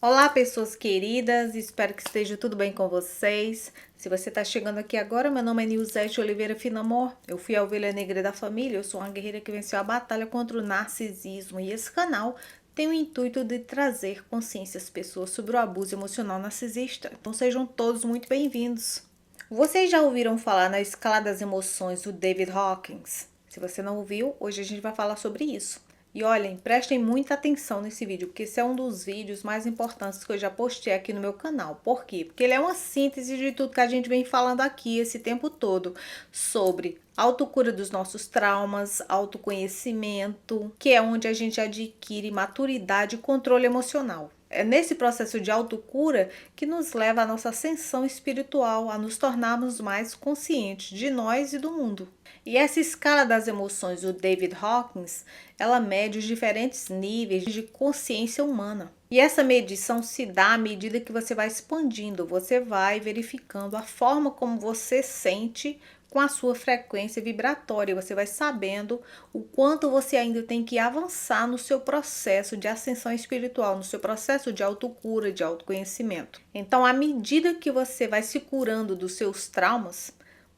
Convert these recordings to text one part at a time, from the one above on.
Olá, pessoas queridas, espero que esteja tudo bem com vocês. Se você está chegando aqui agora, meu nome é Nilzete Oliveira Finamor. Eu fui a ovelha negra da família, eu sou uma guerreira que venceu a batalha contra o narcisismo e esse canal tem o intuito de trazer consciência às pessoas sobre o abuso emocional narcisista. Então sejam todos muito bem-vindos. Vocês já ouviram falar na escala das emoções do David Hawkins? Se você não ouviu, hoje a gente vai falar sobre isso. E olhem, prestem muita atenção nesse vídeo, porque esse é um dos vídeos mais importantes que eu já postei aqui no meu canal. Por quê? Porque ele é uma síntese de tudo que a gente vem falando aqui esse tempo todo sobre autocura dos nossos traumas, autoconhecimento, que é onde a gente adquire maturidade e controle emocional. É nesse processo de autocura que nos leva à nossa ascensão espiritual, a nos tornarmos mais conscientes de nós e do mundo. E essa escala das emoções do David Hawkins, ela mede os diferentes níveis de consciência humana. E essa medição se dá à medida que você vai expandindo, você vai verificando a forma como você sente com a sua frequência vibratória, você vai sabendo o quanto você ainda tem que avançar no seu processo de ascensão espiritual, no seu processo de autocura, de autoconhecimento. Então, à medida que você vai se curando dos seus traumas,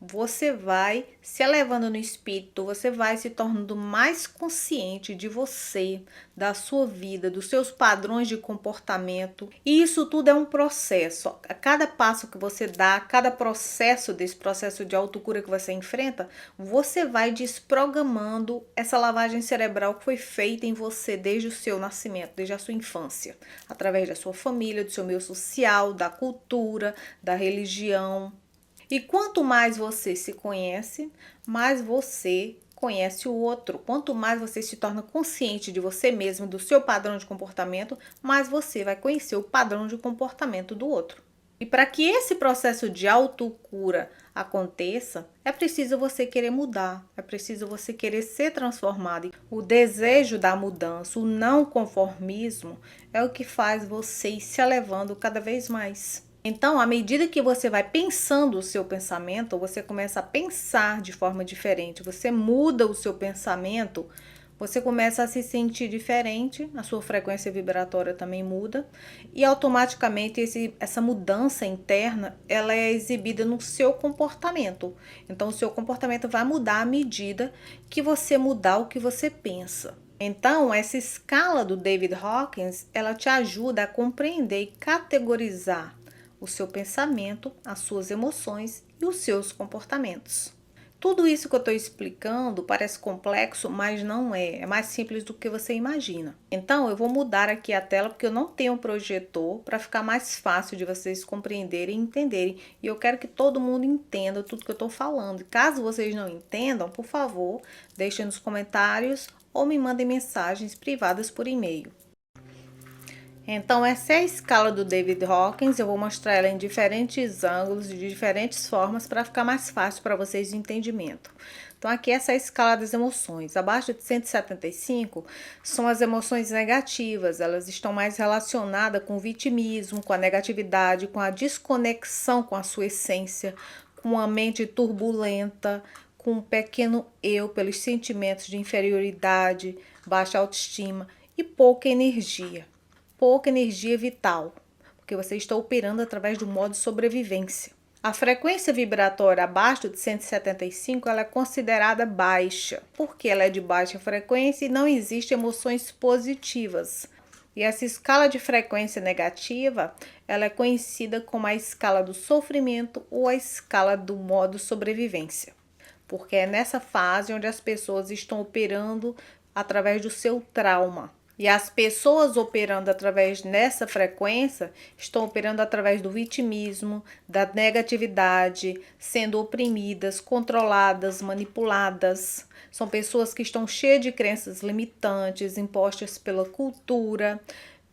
você vai se elevando no espírito, você vai se tornando mais consciente de você, da sua vida, dos seus padrões de comportamento. E isso tudo é um processo. A cada passo que você dá, a cada processo desse processo de autocura que você enfrenta, você vai desprogramando essa lavagem cerebral que foi feita em você desde o seu nascimento, desde a sua infância, através da sua família, do seu meio social, da cultura, da religião. E quanto mais você se conhece, mais você conhece o outro. Quanto mais você se torna consciente de você mesmo, do seu padrão de comportamento, mais você vai conhecer o padrão de comportamento do outro. E para que esse processo de autocura aconteça, é preciso você querer mudar, é preciso você querer ser transformado. O desejo da mudança, o não conformismo, é o que faz você ir se elevando cada vez mais. Então, à medida que você vai pensando o seu pensamento, você começa a pensar de forma diferente, você muda o seu pensamento, você começa a se sentir diferente, a sua frequência vibratória também muda e automaticamente essa mudança interna, ela é exibida no seu comportamento. Então, o seu comportamento vai mudar à medida que você mudar o que você pensa. Então, essa escala do David Hawkins, ela te ajuda a compreender e categorizar o seu pensamento, as suas emoções e os seus comportamentos. Tudo isso que eu estou explicando parece complexo, mas não é. É mais simples do que você imagina. Então, eu vou mudar aqui a tela porque eu não tenho um projetor para ficar mais fácil de vocês compreenderem e entenderem. E eu quero que todo mundo entenda tudo que eu estou falando. E caso vocês não entendam, por favor, deixem nos comentários ou me mandem mensagens privadas por e-mail. Então, essa é a escala do David Hawkins, eu vou mostrar ela em diferentes ângulos, de diferentes formas, para ficar mais fácil para vocês de entendimento. Então, aqui essa é a escala das emoções. Abaixo de 175 são as emoções negativas, elas estão mais relacionadas com o vitimismo, com a negatividade, com a desconexão com a sua essência, com a mente turbulenta, com um pequeno eu pelos sentimentos de inferioridade, baixa autoestima e pouca energia vital, porque você está operando através do modo sobrevivência. A frequência vibratória abaixo de 175 ela é considerada baixa, porque ela é de baixa frequência e não existem emoções positivas. E essa escala de frequência negativa, ela é conhecida como a escala do sofrimento ou a escala do modo sobrevivência, porque é nessa fase onde as pessoas estão operando através do seu trauma. E as pessoas operando através dessa frequência estão operando através do vitimismo, da negatividade, sendo oprimidas, controladas, manipuladas. São pessoas que estão cheias de crenças limitantes, impostas pela cultura,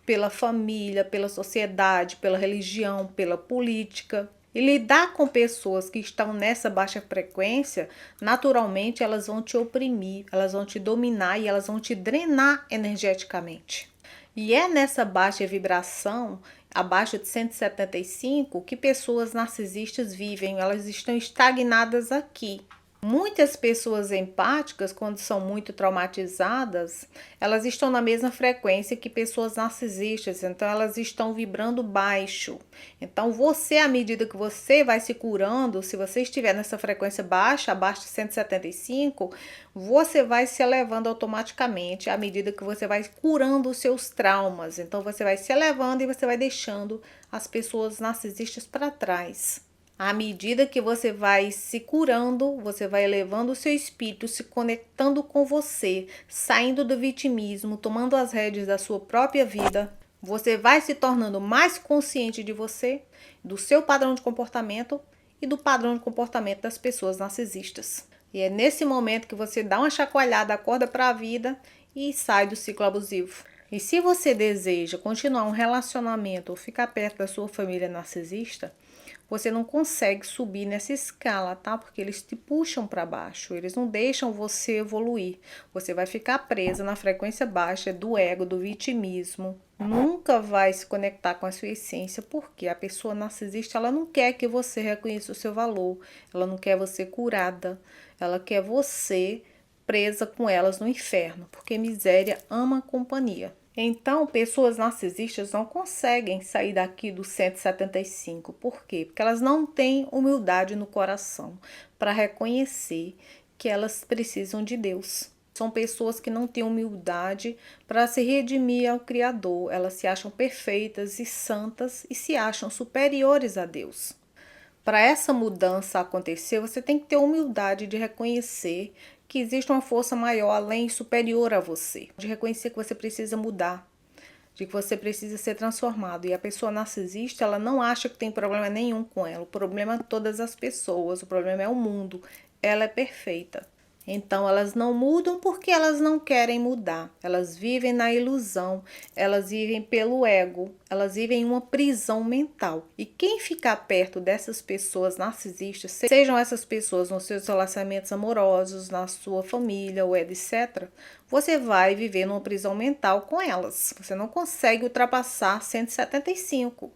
pela família, pela sociedade, pela religião, pela política. E lidar com pessoas que estão nessa baixa frequência, naturalmente elas vão te oprimir, elas vão te dominar e elas vão te drenar energeticamente. E é nessa baixa vibração, abaixo de 175, que pessoas narcisistas vivem, elas estão estagnadas aqui. Muitas pessoas empáticas, quando são muito traumatizadas, elas estão na mesma frequência que pessoas narcisistas, então elas estão vibrando baixo. Então você, à medida que você vai se curando, se você estiver nessa frequência baixa, abaixo de 175, você vai se elevando automaticamente à medida que você vai curando os seus traumas. Então você vai se elevando e você vai deixando as pessoas narcisistas para trás. À medida que você vai se curando, você vai elevando o seu espírito, se conectando com você, saindo do vitimismo, tomando as rédeas da sua própria vida. Você vai se tornando mais consciente de você, do seu padrão de comportamento e do padrão de comportamento das pessoas narcisistas. E é nesse momento que você dá uma chacoalhada, acorda para a vida e sai do ciclo abusivo. E se você deseja continuar um relacionamento ou ficar perto da sua família narcisista, você não consegue subir nessa escala, tá? Porque eles te puxam para baixo, eles não deixam você evoluir. Você vai ficar presa na frequência baixa do ego, do vitimismo. Nunca vai se conectar com a sua essência, porque a pessoa narcisista, ela não quer que você reconheça o seu valor, ela não quer você curada, ela quer você presa com elas no inferno, porque miséria ama companhia. Então, pessoas narcisistas não conseguem sair daqui do 175. Por quê? Porque elas não têm humildade no coração para reconhecer que elas precisam de Deus. São pessoas que não têm humildade para se redimir ao Criador. Elas se acham perfeitas e santas e se acham superiores a Deus. Para essa mudança acontecer, você tem que ter humildade de reconhecer que existe uma força maior, além e superior a você. De reconhecer que você precisa mudar, de que você precisa ser transformado. E a pessoa narcisista, ela não acha que tem problema nenhum com ela. O problema é todas as pessoas, o problema é o mundo. Ela é perfeita. Então elas não mudam porque elas não querem mudar. Elas vivem na ilusão, elas vivem pelo ego, elas vivem em uma prisão mental. E quem ficar perto dessas pessoas narcisistas, sejam essas pessoas nos seus relacionamentos amorosos, na sua família ou etc., você vai viver numa prisão mental com elas. Você não consegue ultrapassar 175.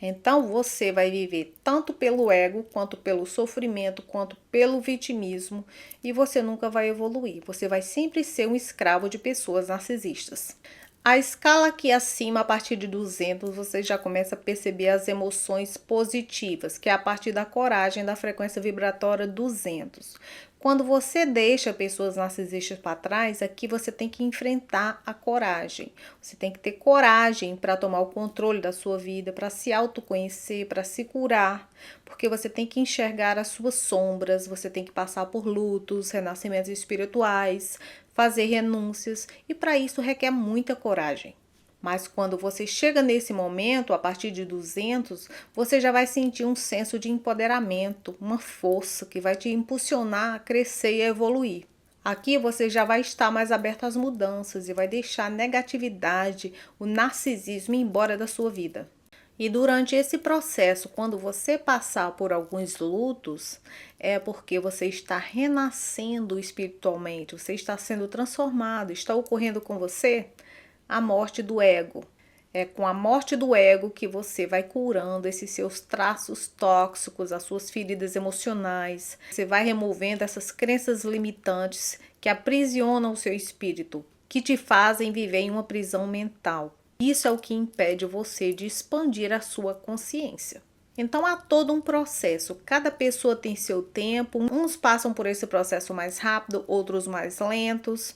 Então você vai viver tanto pelo ego, quanto pelo sofrimento, quanto pelo vitimismo, e você nunca vai evoluir. Você vai sempre ser um escravo de pessoas narcisistas. A escala aqui acima, a partir de 200, você já começa a perceber as emoções positivas, que é a partir da coragem, da frequência vibratória 200. Quando você deixa pessoas narcisistas para trás, aqui você tem que enfrentar a coragem. Você tem que ter coragem para tomar o controle da sua vida, para se autoconhecer, para se curar, porque você tem que enxergar as suas sombras, você tem que passar por lutos, renascimentos espirituais, fazer renúncias, e para isso requer muita coragem. Mas quando você chega nesse momento, a partir de 200, você já vai sentir um senso de empoderamento, uma força que vai te impulsionar a crescer e a evoluir. Aqui você já vai estar mais aberto às mudanças e vai deixar a negatividade, o narcisismo ir embora da sua vida. E durante esse processo, quando você passar por alguns lutos, é porque você está renascendo espiritualmente, você está sendo transformado, está ocorrendo com você a morte do ego. É com a morte do ego que você vai curando esses seus traços tóxicos, as suas feridas emocionais. Você vai removendo essas crenças limitantes que aprisionam o seu espírito, que te fazem viver em uma prisão mental. Isso é o que impede você de expandir a sua consciência. Então há todo um processo, cada pessoa tem seu tempo, uns passam por esse processo mais rápido, outros mais lentos,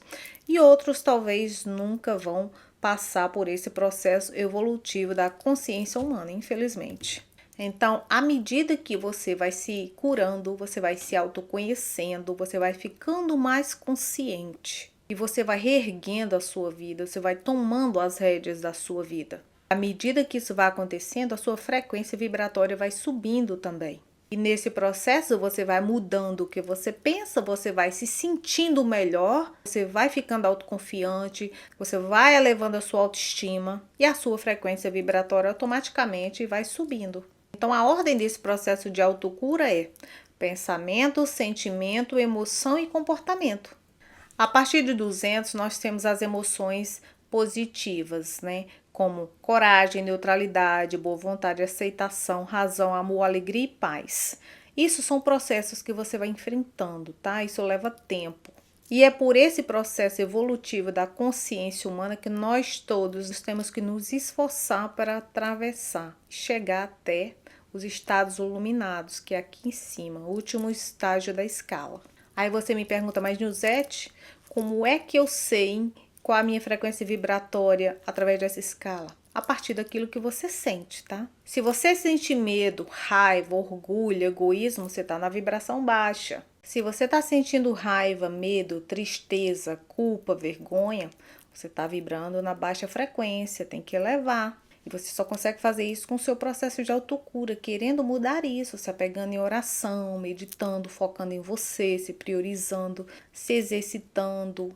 e outros talvez nunca vão passar por esse processo evolutivo da consciência humana, infelizmente. Então, à medida que você vai se curando, você vai se autoconhecendo, você vai ficando mais consciente. E você vai reerguendo a sua vida, você vai tomando as rédeas da sua vida. À medida que isso vai acontecendo, a sua frequência vibratória vai subindo também. E nesse processo você vai mudando o que você pensa, você vai se sentindo melhor, você vai ficando autoconfiante, você vai elevando a sua autoestima e a sua frequência vibratória automaticamente vai subindo. Então a ordem desse processo de autocura é pensamento, sentimento, emoção e comportamento. A partir de 200, nós temos as emoções positivas, né? Como coragem, neutralidade, boa vontade, aceitação, razão, amor, alegria e paz. Isso são processos que você vai enfrentando, tá? Isso leva tempo. E é por esse processo evolutivo da consciência humana que nós todos temos que nos esforçar para atravessar, chegar até os estados iluminados, que é aqui em cima, o último estágio da escala. Aí você me pergunta, mas Nilzete, como é que eu sei qual a minha frequência vibratória através dessa escala? A partir daquilo que você sente, tá? Se você sente medo, raiva, orgulho, egoísmo, você está na vibração baixa. Se você está sentindo raiva, medo, tristeza, culpa, vergonha, você está vibrando na baixa frequência, tem que elevar. E você só consegue fazer isso com o seu processo de autocura, querendo mudar isso, se apegando em oração, meditando, focando em você, se priorizando, se exercitando.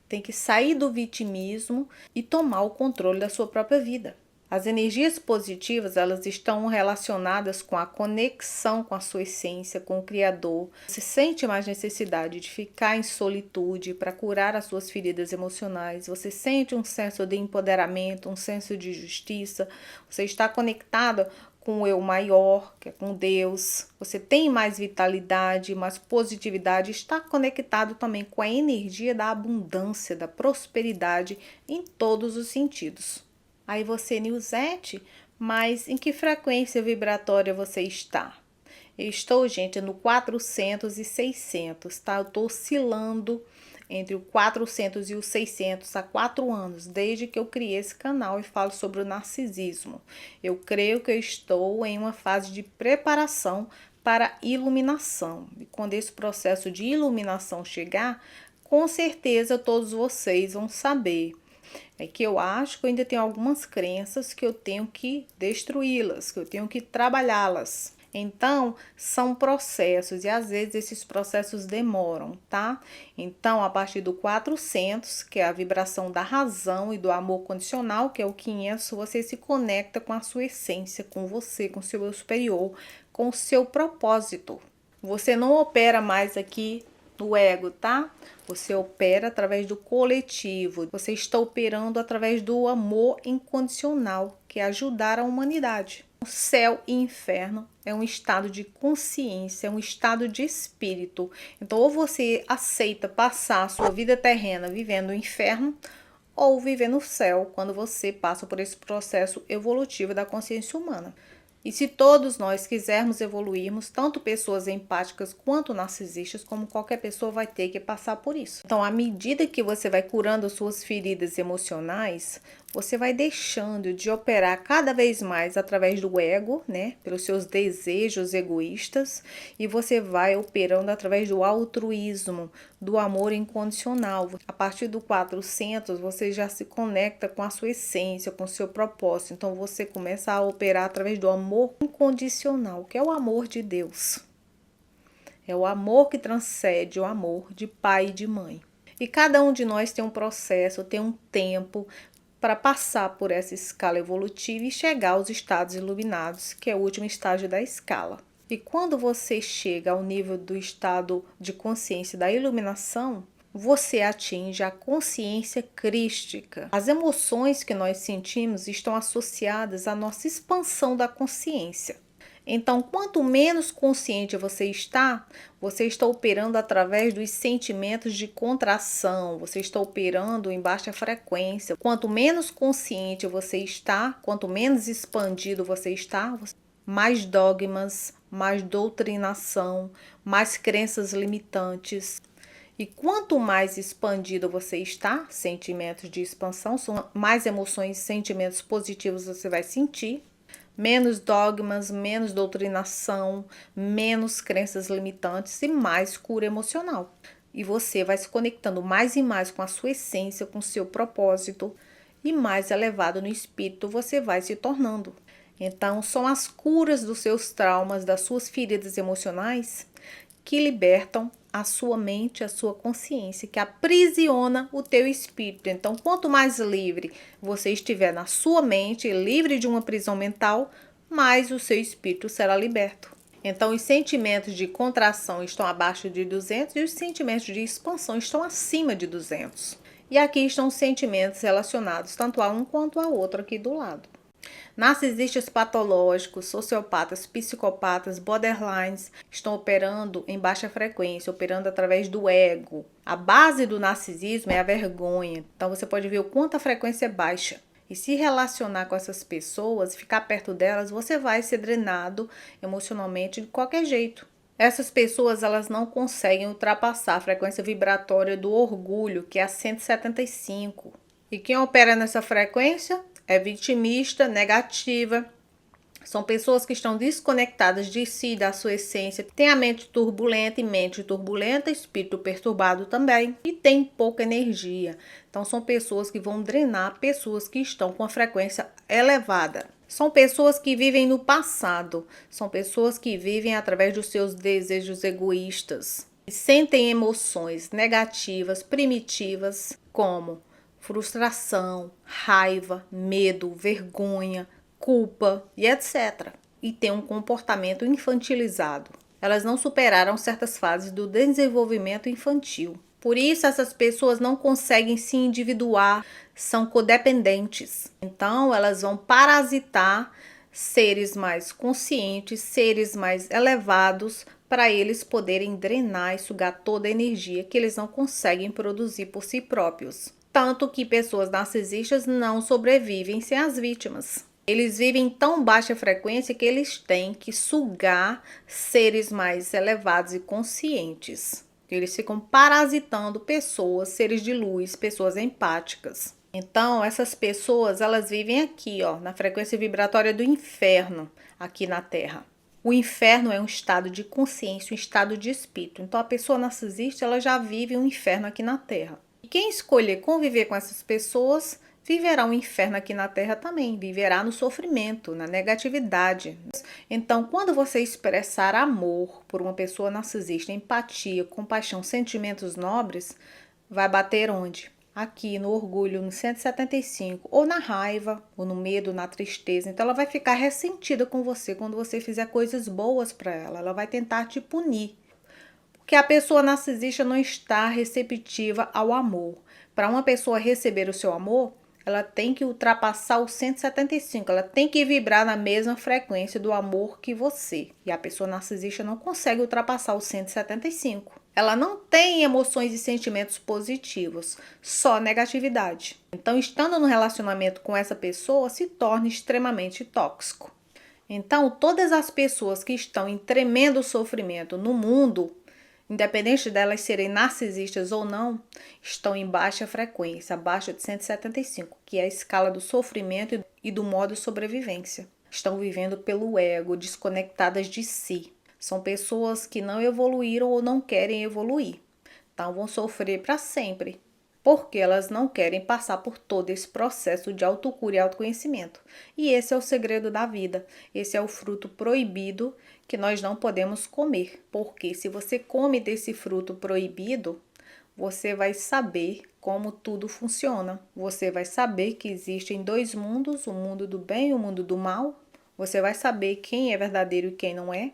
Tem que sair do vitimismo e tomar o controle da sua própria vida. As energias positivas, elas estão relacionadas com a conexão com a sua essência, com o Criador. Você sente mais necessidade de ficar em solitude para curar as suas feridas emocionais. Você sente um senso de empoderamento, um senso de justiça. Você está conectado com o eu maior, que é com Deus. Você tem mais vitalidade, mais positividade. Está conectado também com a energia da abundância, da prosperidade em todos os sentidos. Aí você, Nilzete, mas em que frequência vibratória você está? Eu estou, gente, no 400 e 600, tá? Eu estou oscilando entre o 400 e o 600 há 4 anos, desde que eu criei esse canal e falo sobre o narcisismo. Eu creio que eu estou em uma fase de preparação para iluminação. E quando esse processo de iluminação chegar, com certeza todos vocês vão saber. É que eu acho que eu ainda tenho algumas crenças que eu tenho que destruí-las, que eu tenho que trabalhá-las. Então, são processos e às vezes esses processos demoram, tá? Então, a partir do 400, que é a vibração da razão e do amor condicional, que é o 500, você se conecta com a sua essência, com você, com o seu eu superior, com o seu propósito. Você não opera mais aqui no ego, tá? Você opera através do coletivo. Você está operando através do amor incondicional, que é ajudar a humanidade. O céu e inferno é um estado de consciência, é um estado de espírito. Então, ou você aceita passar a sua vida terrena vivendo o inferno, ou vivendo o céu, quando você passa por esse processo evolutivo da consciência humana. E se todos nós quisermos evoluirmos, tanto pessoas empáticas quanto narcisistas, como qualquer pessoa vai ter que passar por isso. Então, à medida que você vai curando as suas feridas emocionais, você vai deixando de operar cada vez mais através do ego, né? Pelos seus desejos egoístas, e você vai operando através do altruísmo, do amor incondicional. A partir do 400, você já se conecta com a sua essência, com o seu propósito. Então, você começa a operar através do amor incondicional, que é o amor de Deus. É o amor que transcende o amor de pai e de mãe. E cada um de nós tem um processo, tem um tempo para passar por essa escala evolutiva e chegar aos estados iluminados, que é o último estágio da escala. E quando você chega ao nível do estado de consciência da iluminação, você atinge a consciência crística. As emoções que nós sentimos estão associadas à nossa expansão da consciência. Então, quanto menos consciente você está operando através dos sentimentos de contração, você está operando em baixa frequência. Quanto menos consciente você está, quanto menos expandido você está, mais dogmas, mais doutrinação, mais crenças limitantes. E quanto mais expandido você está, sentimentos de expansão, são mais emoções e sentimentos positivos você vai sentir. Menos dogmas, menos doutrinação, menos crenças limitantes e mais cura emocional. E você vai se conectando mais e mais com a sua essência, com o seu propósito, e mais elevado no espírito você vai se tornando. Então, são as curas dos seus traumas, das suas feridas emocionais, que libertam a sua mente, a sua consciência, que aprisiona o teu espírito. Então, quanto mais livre você estiver na sua mente, livre de uma prisão mental, mais o seu espírito será liberto. Então, os sentimentos de contração estão abaixo de 200 e os sentimentos de expansão estão acima de 200. E aqui estão os sentimentos relacionados tanto a um quanto a outro aqui do lado. Narcisistas patológicos, sociopatas, psicopatas, borderlines estão operando em baixa frequência, operando através do ego. A base do narcisismo é a vergonha. Então você pode ver o quanto a frequência é baixa. E se relacionar com essas pessoas, ficar perto delas, você vai ser drenado emocionalmente de qualquer jeito. Essas pessoas, elas não conseguem ultrapassar a frequência vibratória do orgulho, que é a 175. E quem opera nessa frequência é vitimista, negativa. São pessoas que estão desconectadas de si, da sua essência. Tem a mente turbulenta e mente turbulenta, espírito perturbado também. E tem pouca energia. Então são pessoas que vão drenar pessoas que estão com a frequência elevada. São pessoas que vivem no passado. São pessoas que vivem através dos seus desejos egoístas. E sentem emoções negativas, primitivas, como frustração, raiva, medo, vergonha, culpa e etc. E tem um comportamento infantilizado. Elas não superaram certas fases do desenvolvimento infantil. Por isso, essas pessoas não conseguem se individuar, são codependentes. Então, elas vão parasitar seres mais conscientes, seres mais elevados, para eles poderem drenar e sugar toda a energia que eles não conseguem produzir por si próprios. Tanto que pessoas narcisistas não sobrevivem sem as vítimas. Eles vivem em tão baixa frequência que eles têm que sugar seres mais elevados e conscientes. Eles ficam parasitando pessoas, seres de luz, pessoas empáticas. Então, essas pessoas, elas vivem aqui, ó, na frequência vibratória do inferno, aqui na Terra. O inferno é um estado de consciência, um estado de espírito. Então, a pessoa narcisista, ela já vive um inferno aqui na Terra. E quem escolher conviver com essas pessoas, viverá um inferno aqui na Terra também. Viverá no sofrimento, na negatividade. Então, quando você expressar amor por uma pessoa narcisista, empatia, compaixão, sentimentos nobres, vai bater onde? Aqui no orgulho, no 175, ou na raiva, ou no medo, na tristeza. Então ela vai ficar ressentida com você quando você fizer coisas boas para ela. Ela vai tentar te punir. Porque a pessoa narcisista não está receptiva ao amor. Para uma pessoa receber o seu amor, ela tem que ultrapassar o 175, ela tem que vibrar na mesma frequência do amor que você. E a pessoa narcisista não consegue ultrapassar o 175. Ela não tem emoções e sentimentos positivos, só negatividade. Então, estando no relacionamento com essa pessoa, se torna extremamente tóxico. Então, todas as pessoas que estão em tremendo sofrimento no mundo, independente delas serem narcisistas ou não, estão em baixa frequência, abaixo de 175, que é a escala do sofrimento e do modo sobrevivência. Estão vivendo pelo ego, desconectadas de si. São pessoas que não evoluíram ou não querem evoluir. Então vão sofrer para sempre, porque elas não querem passar por todo esse processo de autocura e autoconhecimento. E esse é o segredo da vida. Esse é o fruto proibido que nós não podemos comer. Porque se você come desse fruto proibido, você vai saber como tudo funciona. Você vai saber que existem dois mundos, o mundo do bem e o mundo do mal. Você vai saber quem é verdadeiro e quem não é.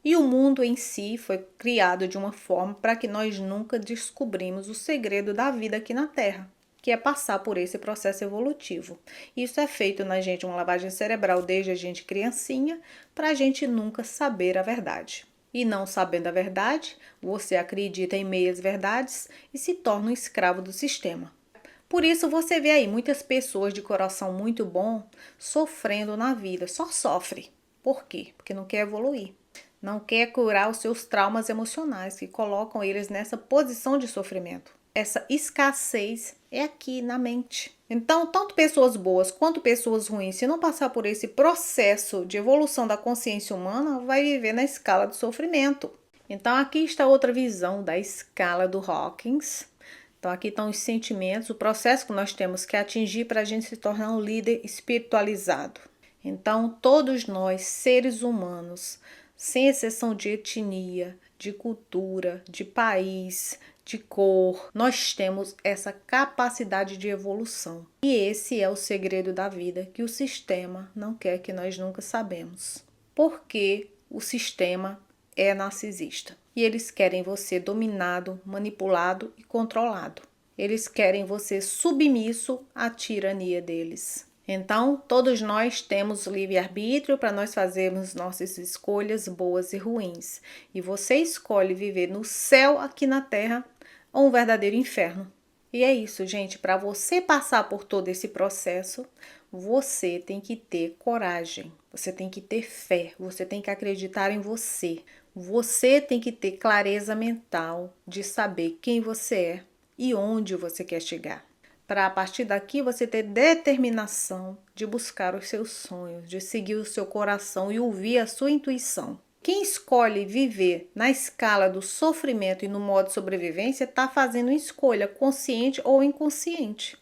E o mundo em si foi criado de uma forma para que nós nunca descobrimos o segredo da vida aqui na Terra, que é passar por esse processo evolutivo. Isso é feito na gente, uma lavagem cerebral desde a gente criancinha, para a gente nunca saber a verdade. E não sabendo a verdade, você acredita em meias verdades e se torna um escravo do sistema. Por isso você vê aí muitas pessoas de coração muito bom sofrendo na vida, só sofre. Por quê? Porque não quer evoluir. Não quer curar os seus traumas emocionais que colocam eles nessa posição de sofrimento. Essa escassez é aqui na mente. Então, tanto pessoas boas quanto pessoas ruins, se não passar por esse processo de evolução da consciência humana, vai viver na escala do sofrimento. Então, aqui está outra visão da escala do Hawkins. Então, aqui estão os sentimentos, o processo que nós temos que atingir para a gente se tornar um líder espiritualizado. Então, todos nós, seres humanos, sem exceção de etnia, de cultura, de país, de cor, nós temos essa capacidade de evolução. E esse é o segredo da vida que o sistema não quer que nós nunca sabemos. Porque o sistema é narcisista. E eles querem você dominado, manipulado e controlado. Eles querem você submisso à tirania deles. Então, todos nós temos livre-arbítrio para nós fazermos nossas escolhas boas e ruins. E você escolhe viver no céu aqui na terra ou um verdadeiro inferno. E é isso, gente. Para você passar por todo esse processo, você tem que ter coragem, você tem que ter fé, você tem que acreditar em você. Você tem que ter clareza mental de saber quem você é e onde você quer chegar. Para a partir daqui você ter determinação de buscar os seus sonhos, de seguir o seu coração e ouvir a sua intuição. Quem escolhe viver na escala do sofrimento e no modo de sobrevivência está fazendo uma escolha consciente ou inconsciente,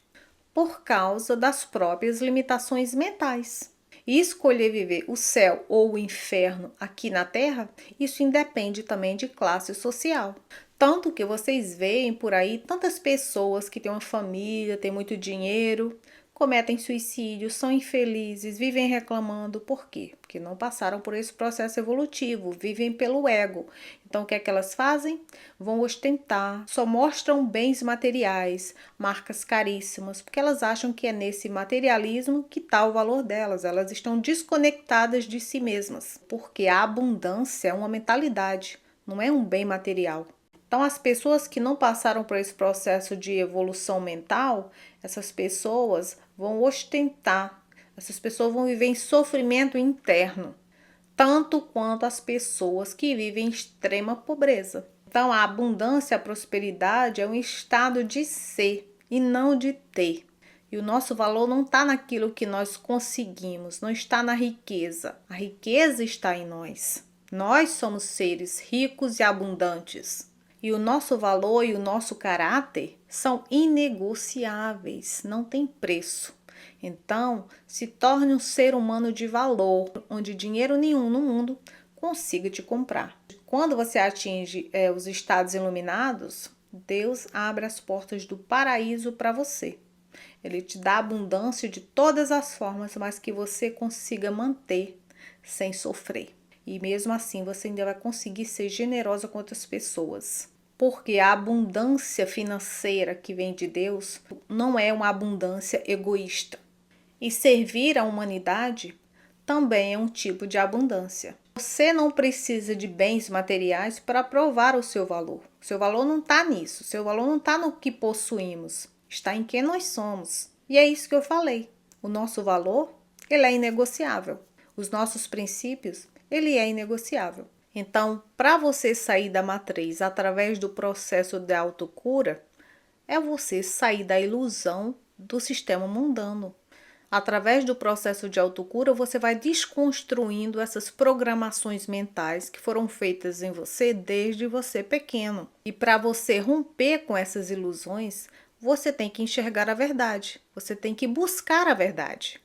por causa das próprias limitações mentais. E escolher viver o céu ou o inferno aqui na Terra, isso independe também de classe social. Tanto que vocês veem por aí tantas pessoas que têm uma família, têm muito dinheiro, cometem suicídio, são infelizes, vivem reclamando. Por quê? Porque não passaram por esse processo evolutivo, vivem pelo ego. Então, o que é que elas fazem? Vão ostentar, só mostram bens materiais, marcas caríssimas, porque elas acham que é nesse materialismo que está o valor delas. Elas estão desconectadas de si mesmas, porque a abundância é uma mentalidade, não é um bem material. Então, as pessoas que não passaram por esse processo de evolução mental, essas pessoas vão ostentar, essas pessoas vão viver em sofrimento interno, tanto quanto as pessoas que vivem em extrema pobreza. Então, a abundância, a prosperidade é um estado de ser e não de ter. E o nosso valor não está naquilo que nós conseguimos, não está na riqueza. A riqueza está em nós. Nós somos seres ricos e abundantes. E o nosso valor e o nosso caráter são inegociáveis, não tem preço. Então, se torne um ser humano de valor, onde dinheiro nenhum no mundo consiga te comprar. Quando você atinge os estados iluminados, Deus abre as portas do paraíso para você. Ele te dá abundância de todas as formas, mas que você consiga manter sem sofrer. E mesmo assim, você ainda vai conseguir ser generosa com outras pessoas. Porque a abundância financeira que vem de Deus não é uma abundância egoísta. E servir a humanidade também é um tipo de abundância. Você não precisa de bens materiais para provar o seu valor. O seu valor não está nisso. O seu valor não está no que possuímos. Está em quem nós somos. E é isso que eu falei. O nosso valor, ele é inegociável. Os nossos princípios, ele é inegociável. Então, para você sair da matriz através do processo de autocura, é você sair da ilusão do sistema mundano. Através do processo de autocura, você vai desconstruindo essas programações mentais que foram feitas em você desde você pequeno. E para você romper com essas ilusões, você tem que enxergar a verdade. Você tem que buscar a verdade.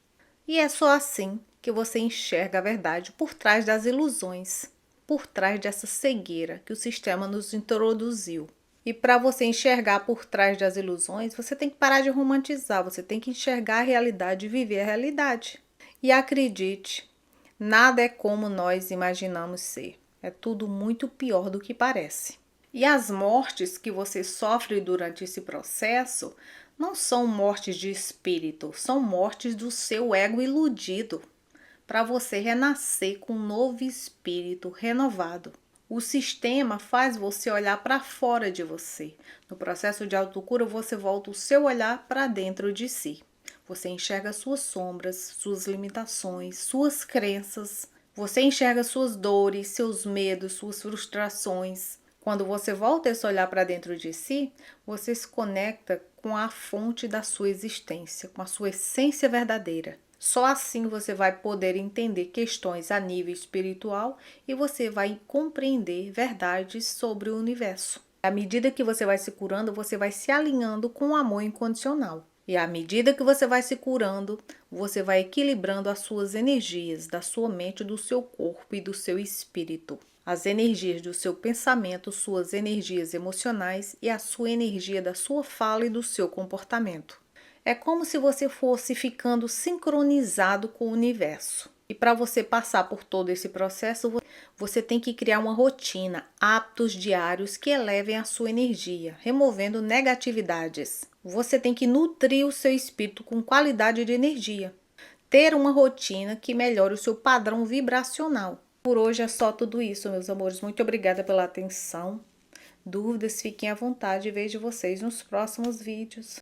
E é só assim que você enxerga a verdade por trás das ilusões, por trás dessa cegueira que o sistema nos introduziu. E para você enxergar por trás das ilusões, você tem que parar de romantizar, você tem que enxergar a realidade e viver a realidade. E acredite, nada é como nós imaginamos ser. É tudo muito pior do que parece. E as mortes que você sofre durante esse processo não são mortes de espírito, são mortes do seu ego iludido, para você renascer com um novo espírito renovado. O sistema faz você olhar para fora de você. No processo de autocura, você volta o seu olhar para dentro de si. Você enxerga suas sombras, suas limitações, suas crenças. Você enxerga suas dores, seus medos, suas frustrações. Quando você volta esse olhar para dentro de si, você se conecta com a fonte da sua existência, com a sua essência verdadeira. Só assim você vai poder entender questões a nível espiritual e você vai compreender verdades sobre o universo. À medida que você vai se curando, você vai se alinhando com o amor incondicional. E à medida que você vai se curando, você vai equilibrando as suas energias da sua mente, do seu corpo e do seu espírito. As energias do seu pensamento, suas energias emocionais e a sua energia da sua fala e do seu comportamento. É como se você fosse ficando sincronizado com o universo. E para você passar por todo esse processo, você tem que criar uma rotina, hábitos diários que elevem a sua energia, removendo negatividades. Você tem que nutrir o seu espírito com qualidade de energia. ter uma rotina que melhore o seu padrão vibracional. Por hoje é só tudo isso, meus amores. Muito obrigada pela atenção. Dúvidas, fiquem à vontade e vejo vocês nos próximos vídeos.